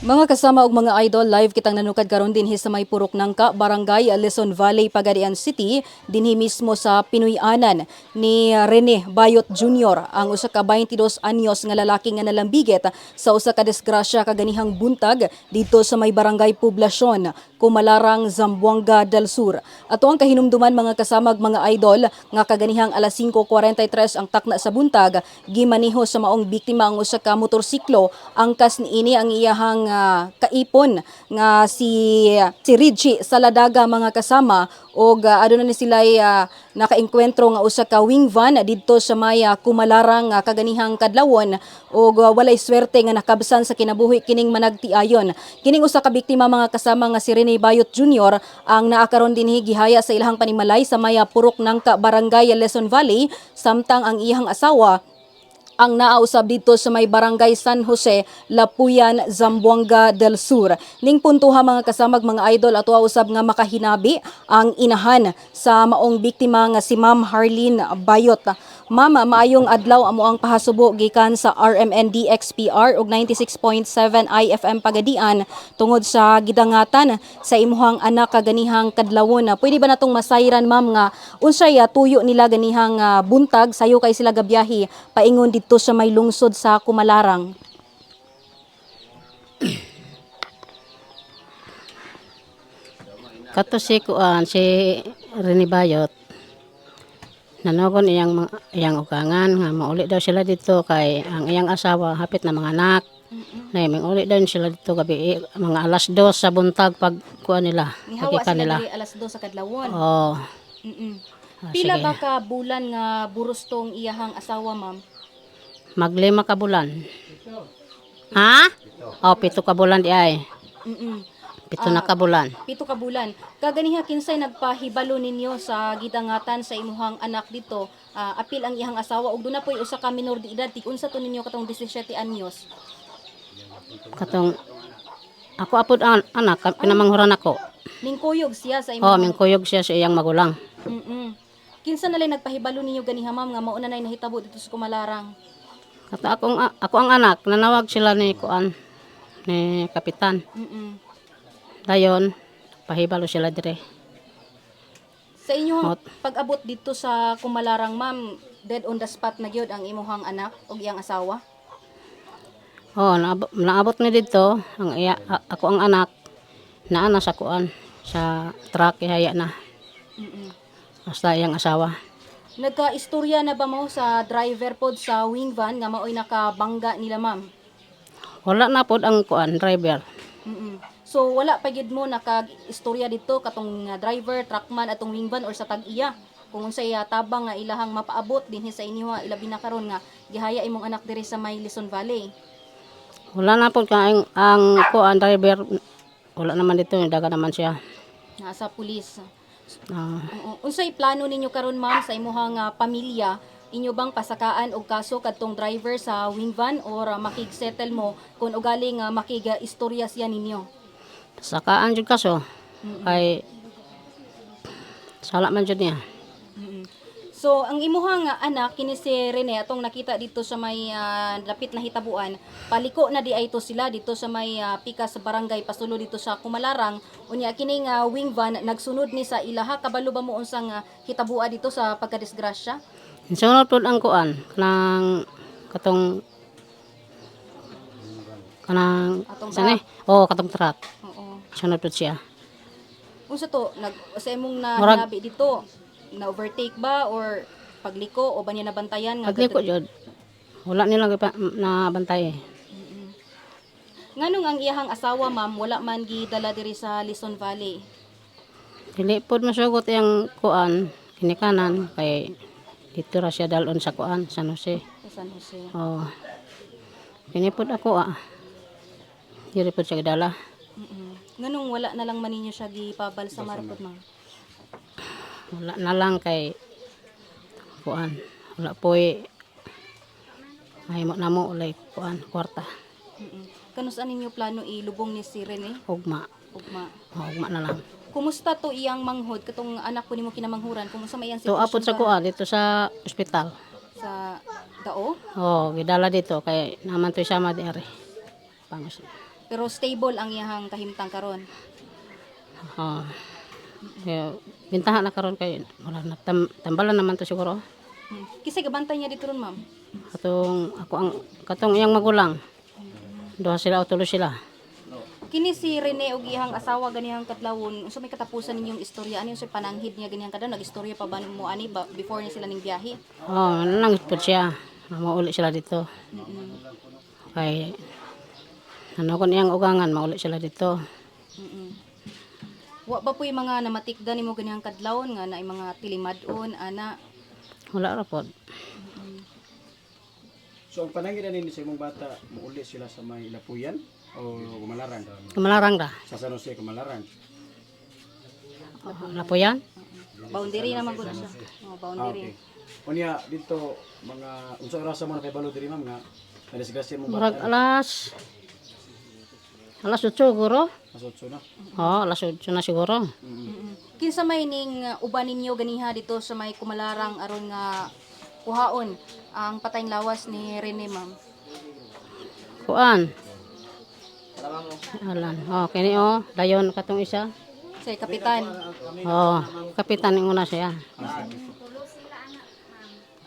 Mga kasama ug mga idol, live kitang nanukad karon dinhi sa may Purok Nangka, Barangay Luzon Valley, Pagadian City, dinhi mismo sa Pinoy-anan ni Rene Bayot Jr., ang usa ka 22 anyos nga lalaki nga nalambiget sa usa ka disgrasya kaganihang buntag dito sa may Barangay Poblasyon, Kumalarang, Zamboanga del Sur. Ato ang kahinumduman mga kasamag mga idol nga kaganihang alas 5:43 ang takna sa buntag, gimaniho sa maong biktima ang usa ka motorsiklo. Angkas niini ang iyahang kaipon nga si Richie Saladaga mga kasama og aduna ni sila nakaengkwentro nga usa ka wing van didto sa may Kumalarang kaganihang kadlawon og walay swerte nga nakabsan sa kinabuhi kining managtiayon. Kining usa ka biktima mga kasama nga si Rene Bayot Jr. ang naa karon dinhi gihaya sa ilahang panimalay sa may Purok Nangka, Barangay Luzon Valley, samtang ang iyang asawa ang naausab dito sa may Barangay San Jose, Lapuyan, Zamboanga del Sur. Ning puntuha mga kasamag mga idol ato usab nga makahinabi ang inahan sa maong biktima nga si Ma'am Harleen Bayot. Ma'am, maayong adlaw, amo ang pahasubo gikan sa RMND XPR ug 96.7 IFM Pagadian tungod sa gidangatan sa imuhang anak kaganihang kadlawon. Pwede ba natong masayran ma'am nga unsay tuyo nila ganihang buntag sayo kay sila gabiyahe paingon dito sa may lungsod sa Kumalarang? Kato si Rene Bayot, nanogon iyang ugangan nga mauli daw sila dito kay ang iyang asawa hapit na mga anak. Na mauli daw sila dito gabi mga alas 2 sa buntag pag kuan nila. Nihawa sila diri alas 2 sa kadlawon. Oh. Pila Sige. ba ka bulan nga buros tong iyahang asawa ma'am? Maglima ka bulan. Ha? Oh, 7 ka bulan di ay. 7 na ka bulan. 7 ka bulan. Kaganiha kinsay nagpahibalo ninyo sa gidangatan sa imuhang anak dito? Apil ang iyang asawa ug duna poy usa ka minor de edad. Unsa to ninyo katong 17 anyos? Katong ako apod ang anak pinamanghuran ako. Mingkuyog siya sa Oh, imuhang mingkuyog siya sa iyang magulang. Kinsa na lang nagpahibalo ninyo ganiha ma'am nga mao na nay nahitabo dito sa Kumalarang? Kato ako ang anak, nanawag sila ni kapitan. Dayon, pahibalo sila dire. Sa inyong pag-abot dito sa Kumalarang ma'am, dead on the spot na gyud ang imuhang anak ug iyang asawa? Oh, naabot mi dito ako ang anak naa sa sa truck ihaya na. Basta iyang asawa. Nagka-istorya na ba mo sa driver pod sa wing van nga maoy nakabangga nila ma'am? Wala na pod ang driver. So wala pa gyud mo naka-istorya dito katong driver, truckman atong wing van or sa tag-iya kung unsay tabang nga ilahang mapaabot dinhi sa inyo ilabi na karon nga gihaya imong anak diri sa may Luzon Valley? Wala na pod ang driver. Wala naman dito, daga naman siya. Nasa pulis. Unsay plano ninyo karon ma'am sa imuhang pamilya? Inyo bang pasakaan og kaso kadtong driver sa wing van or makig-settle mo kung ugaling makig-istorya siya ninyo? Sakaan jud kaso. Kay sala man jud niya. So ang imuhang anak kini si Rene atong nakita dito sa may lapit na hitabuan, paliko na di ay to sila dito sa may pikas barangay pasulod dito sa Kumalarang. Unya kining wing van nagsunod ni sa ilaha, kabalo ba mo unsang hitabua dito sa pagkadisgrasya? Sunod pod ang katong Atong sani? Oh, katong truck. Oo. Sunod pod siya. Unsa to sa imong hinabi dito? Na overtake ba or pagliko o ba niya nabantayan nga Pagliko jud. Wala nilang nabantay. Nganong ang iyahang asawa ma'am wala man gidala diri sa Luzon Valley? Dili pod masugot yang kinikanan kay dito ra siya dalon sa San Jose. Sa San Jose. Oh. Kini pod ako Diri pod siya gidala. Nganong wala na lang man ninyo siya gipabal sa marpod ma'am? Wala na lang kay wala po'y ay mo na mo ulay kwarta. Kanus-an ninyo plano ilubong ni si Rene? Ugma na lang. Kumusta to iyang manghod katong anak ko nimo kinamanghuran? Kumusta may iyang To sitwasyon apod sa dito sa ospital. sa Dao? Oh, gidala dito kay naman to sama diare. Pangos. Pero stable ang iyahang kahimtang karon. Oh. Kaya, bintahan na karon kay wala na tambalan naman to siguro. Kisay gabantay niya dito ron, ma'am. Katong iyang magulang. Duha sila o tulo sila. Kini si Rene og iyang asawa ganihang kadlawon, unsa may katapusan ninyong istorya? Ano yung sa pananghid niya ganihang kadlawon? Nag-istorya pa ba mo ani ba before ni sila ning biyahe? Oh, nang po siya. Mauli sila dito. Kay ano kon iyang ugangan mauli sila dito. Wa ba po yung mga namatikda nimo ganihang kadlawon nga na mga tilimad-on ana? Wala ra pod. So ang panangin ni sa imong bata, muuli sila sa may Lapuyan o Kumalaran? Kamalarang ra. Sa San Jose, Kumalaran. Lapuyan. Boundary naman gud siya. Oh, Ah, boundary. okay. Unya dito mga unsa oras mo na kay balo diri ma'am nga nadisgrasya mo Murag bata? alas 8 siguro. Masotso na. Oh, alas 8 na siguro. Kinsa may ning uban ninyo ganiha dito sa may Kumalarang aron nga kuhaon ang patayng lawas ni Rene, ma'am? Kuan. Alan. Oh, kini oh, dayon katong isa. Say kapitan. Oh, kapitan ning una siya.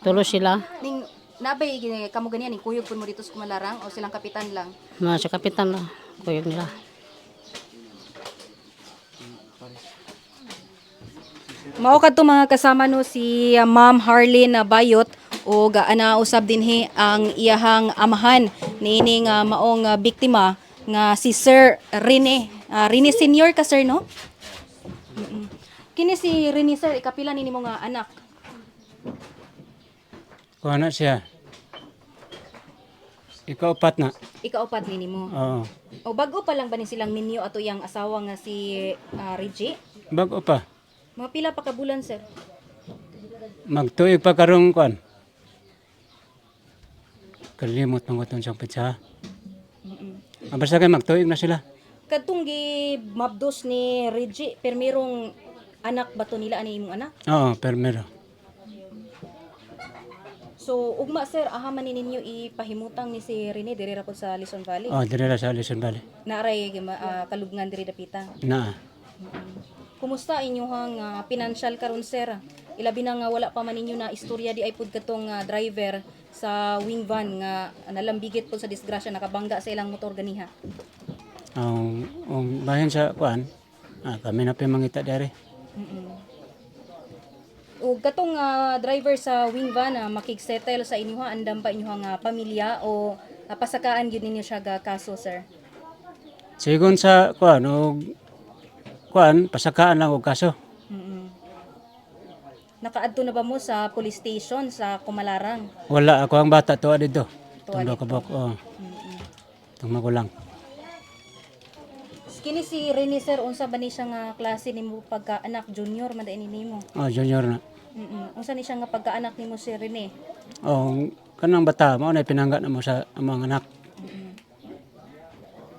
Tulo sila. Ning nabay kamo ganiyan ning kuyog pud mo dito sa Kumalarang o silang kapitan lang? Mga sa kapitan la. Kuyog nila. Mao kadto mga kasama no si Ma'am Harlene Bayot o gaana usab dinhi ang iyahang amahan niining maong biktima nga si Sir Rene. Rene Senior ka sir no? Kini si Rene sir ikapila ni nimo nga anak? Kuha na siya. Ika-upat na. Ikaupat ni nimo. Oo. O bago pa lang ba ni silang ninyo ato iyang asawa nga si Reggie? Bago pa. Mga pila pa ka bulan sir? Magtuig pa karong kuan. Kalimot ng utong siyang pizza. Basta kay magtuig na sila. Kadtong gi mabdos ni Reggie permirong anak ba to nila ani imong anak? Oo, permero. So, ugma sir, ahaman ni ninyo ipahimutang ni si Rene diri ra pod sa Luzon Valley. Oo, dire na sa Luzon Valley. Naaray kalubngan diri dapita. Na. Kumusta inyong financial karon sir? Ilabi na nga wala pa man ninyo na istorya di ay pud katong driver sa wing van nga nalambigit po sa disgrasya nakabangga sa ilang motor ganiha. Ang bahin sa kuan, kami na pimangita dere. O katong driver sa wing van makigsettle sa inyo andam pa inyong pamilya o pasakaan gyud ninyo siya ga kaso sir? Sigon sa kuan kuan pasakaan lang og kaso. Nakaadto na ba mo sa police station sa Kumalarang? Wala ako ang bata tuwa dito. Tuwa Tundo ka bok. Oo. Itong magulang. Kini si Rene sir, unsa ba ni siya nga klase nimo pagkaanak junior man ni nimo? Oh, junior na. Unsa ni siya nga pagkaanak nimo si Rene? Oh, kanang bata mao na pinangga na mo sa among anak.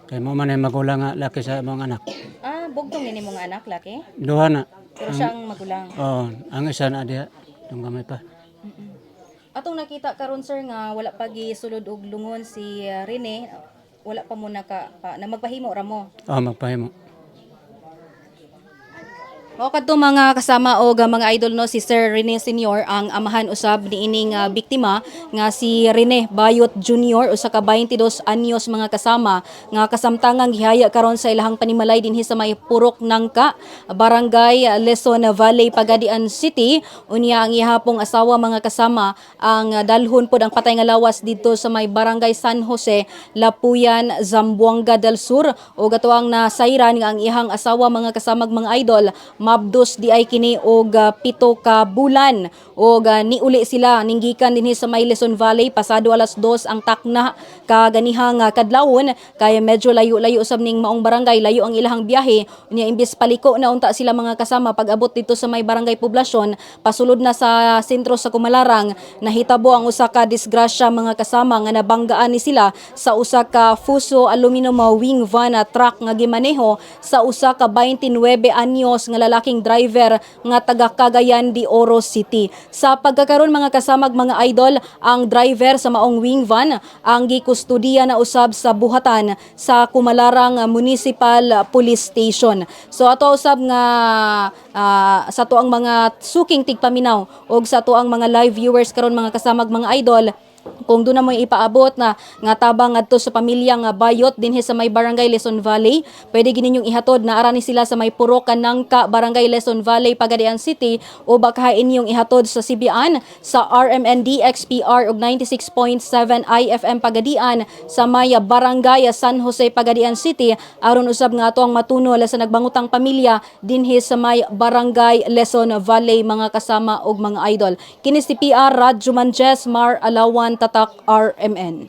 Kay mo man ay magulang nga laki sa among anak. Bugtong ni nimo nga anak laki? Duha na. Pero siya ang magulang. Oh, ang isa na diha, yung gamay pa. Atong nakita karon sir nga wala pa gisulod og lungon si Rene, wala pa mo na magpahimo ra mo. Oh, magpahimo. O kadto mga kasama o mga idol no si Sir Rene Senior ang amahan usab niining biktima nga si Rene Bayot Junior usa ka 22 anyos mga kasama nga kasamtangang gihaya karon sa ilahang panimalay dinhi sa may Purok Nangka, Barangay Luzon Valley, Pagadian City. Unya ang ihapong asawa mga kasama ang dalhon pod ang patay nga lawas dito sa may Barangay San Jose, Lapuyan, Zamboanga del Sur o gatuang nasayran nga ang ihang asawa mga kasamag mga idol mabdos di ay kini og 7 ka bulan og niuli sila ninggikan dinhi sa may Luzon Valley pasado alas 2 ang takna kaganihang kadlawon kaya medyo layo-layo usab ning maong barangay, layo ang ilahang biyahe unya imbes paliko na unta sila mga kasama pag-abot dito sa may barangay poblasyon pasulod na sa sentro sa Kumalarang nahitabo ang usa ka disgrasya mga kasama nga nabanggaan ni sila sa usa ka Fuso aluminum wing van truck nga gimaneho sa usa ka 29 anyos nga lalaki lalaking driver nga taga Cagayan de Oro City. Sa pagkakaroon mga kasamag mga idol, ang driver sa maong wing van ang gikustudiya na usab sa buhatan sa Kumalarang Municipal Police Station. So ato usab nga sa to ang mga suking tigpaminaw og sa to ang mga live viewers karon mga kasamag mga idol, kung doon na mo ipaabot na nga tabang adto sa pamilya nga bayot dinhi sa may barangay Leson Valley, pwede gininyong ihatod na arani sila sa may Purok Kanangka, barangay Leson Valley, Pagadian City, o baka inyong ihatod sa Sibian sa RMND XPR og 96.7 IFM Pagadian sa may barangay San Jose, Pagadian City, aron usab nga ato ang matunol sa nagbangutang pamilya dinhi sa may barangay Leson Valley mga kasama og mga idol. Kini si PR Radyo Manjes Mar Alawan Tatak RMN.